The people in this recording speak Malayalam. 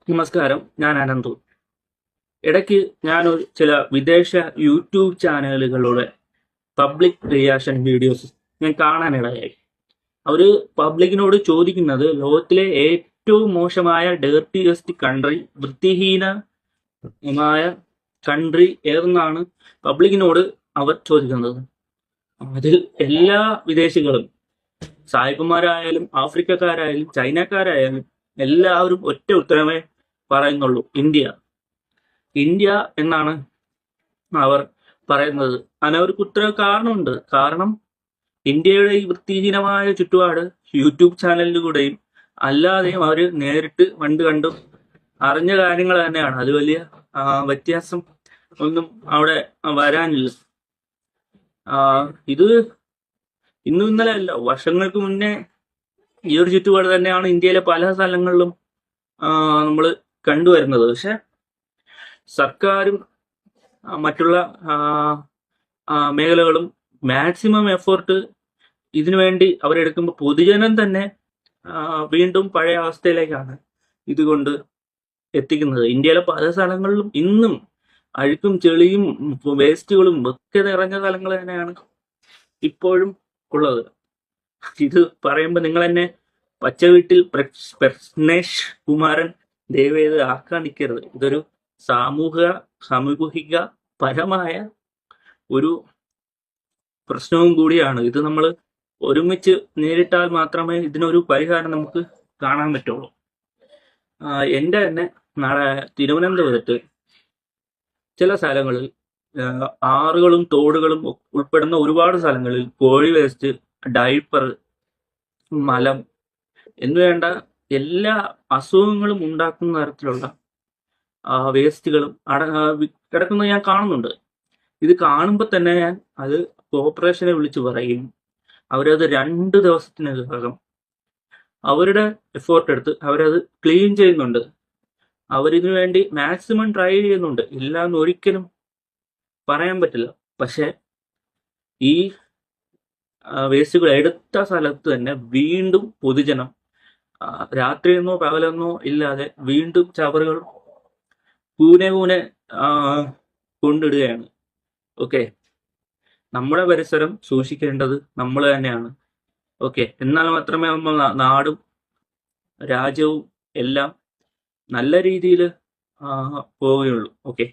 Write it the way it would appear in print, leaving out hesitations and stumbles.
നമസ്കാരം, ഞാൻ അനന്തു. ഇടയ്ക്ക് ഞാനൊരു ചില വിദേശ യൂട്യൂബ് ചാനലുകളുടെ പബ്ലിക് റിയാക്ഷൻ വീഡിയോസ് ഞാൻ കാണാനിടയായി. അവർ പബ്ലിക്കിനോട് ചോദിക്കുന്നത് ലോകത്തിലെ ഏറ്റവും മോശമായ ഡേർട്ടിയസ്റ്റ് കൺട്രി, വൃത്തിഹീനമായ കൺട്രി ഏതെന്നാണ് പബ്ലിക്കിനോട് അവർ ചോദിക്കുന്നത്. അതിൽ എല്ലാ വിദേശികളും, സായിപ്പന്മാരായാലും ആഫ്രിക്കക്കാരായാലും ചൈനക്കാരായാലും എല്ലാവരും ഒറ്റ ഉത്തരമേ പറയുന്നുള്ളൂ: ഇന്ത്യ. ഇന്ത്യ എന്നാണ് അവർ പറയുന്നത്. അതിനവർക്ക് ഉത്തരം കാരണമുണ്ട്. കാരണം ഇന്ത്യയുടെ ഈ വൃത്തിഹീനമായ ചുറ്റുപാട് യൂട്യൂബ് ചാനലിലൂടെയും അല്ലാതെയും അവർ നേരിട്ട് കണ്ടും അറിഞ്ഞ കാര്യങ്ങൾ തന്നെയാണ്. അത് വലിയ വ്യത്യാസം ഒന്നും അവിടെ വരാനില്ല. ഇത് ഇന്നും ഇന്നലെ അല്ല, വർഷങ്ങൾക്ക് മുന്നേ ഈ ഒരു ചുറ്റുപാട് തന്നെയാണ് ഇന്ത്യയിലെ പല സ്ഥലങ്ങളിലും നമ്മൾ കണ്ടുവരുന്നത്. പക്ഷെ സർക്കാരും മറ്റുള്ള മേഖലകളും മാക്സിമം എഫേർട്ട് ഇതിനു വേണ്ടി അവരെടുക്കുമ്പോൾ പൊതുജനം തന്നെ വീണ്ടും പഴയ അവസ്ഥയിലേക്കാണ് ഇതുകൊണ്ട് എത്തിക്കുന്നത്. ഇന്ത്യയിലെ പല സ്ഥലങ്ങളിലും ഇന്നും അഴുക്കും ചെളിയും വേസ്റ്റുകളും ഒക്കെ നിറഞ്ഞ സ്ഥലങ്ങൾ തന്നെയാണ് ഇപ്പോഴും ഉള്ളത്. ഇത് പറയുമ്പോൾ നിങ്ങൾ എന്നെ പച്ച വീട്ടിൽ പ്രശ്നേഷ് കുമാരൻ ദയവേത് ആക്കാൻ നിൽക്കരുത്. ഇതൊരു സാമൂഹിക പരമായ ഒരു പ്രശ്നവും കൂടിയാണ്. ഇത് നമ്മൾ ഒരുമിച്ച് നേരിട്ടാൽ മാത്രമേ ഇതിനൊരു പരിഹാരം നമുക്ക് കാണാൻ പറ്റുള്ളൂ. എൻ്റെ തന്നെ നാളെ തിരുവനന്തപുരത്ത് ചില സ്ഥലങ്ങളിൽ ആറുകളും തോടുകളും ഉൾപ്പെടുന്ന ഒരുപാട് സ്ഥലങ്ങളിൽ കോഴി വേസ്റ്റ്, ഡൈപ്പർ, മലം എന്നുവേണ്ട എല്ലാ അസുഖങ്ങളും ഉണ്ടാക്കുന്ന തരത്തിലുള്ള വേസ്റ്റുകളും കിടക്കുന്നത് ഞാൻ കാണുന്നുണ്ട്. ഇത് കാണുമ്പോൾ തന്നെ ഞാൻ അത് കോർപ്പറേഷനെ വിളിച്ച് പറയും. അവരത് 2 ദിവസത്തിനകം അവരുടെ എഫേർട്ട് എടുത്ത് അവരത് ക്ലീൻ ചെയ്യുന്നുണ്ട്. അവരിതിനു വേണ്ടി മാക്സിമം ട്രൈ ചെയ്യുന്നുണ്ട്. ഇല്ല എന്ന് ഒരിക്കലും പറയാൻ പറ്റില്ല. പക്ഷെ ഈ വേസ്റ്റുകൾ എടുത്ത സ്ഥലത്ത് തന്നെ വീണ്ടും പൊതുജനം രാത്രിയെന്നോ പകലെന്നോ ഇല്ലാതെ വീണ്ടും ചവറുകൾ കൂനെ കൊണ്ടിടുകയാണ്. ഓക്കെ, നമ്മുടെ പരിസരം സൂക്ഷിക്കേണ്ടത് നമ്മൾ തന്നെയാണ്. ഓക്കെ, എന്നാൽ മാത്രമേ നമ്മൾ നാടും രാജ്യവും എല്ലാം നല്ല രീതിയിൽ പോവുകയുള്ളൂ. ഓക്കെ.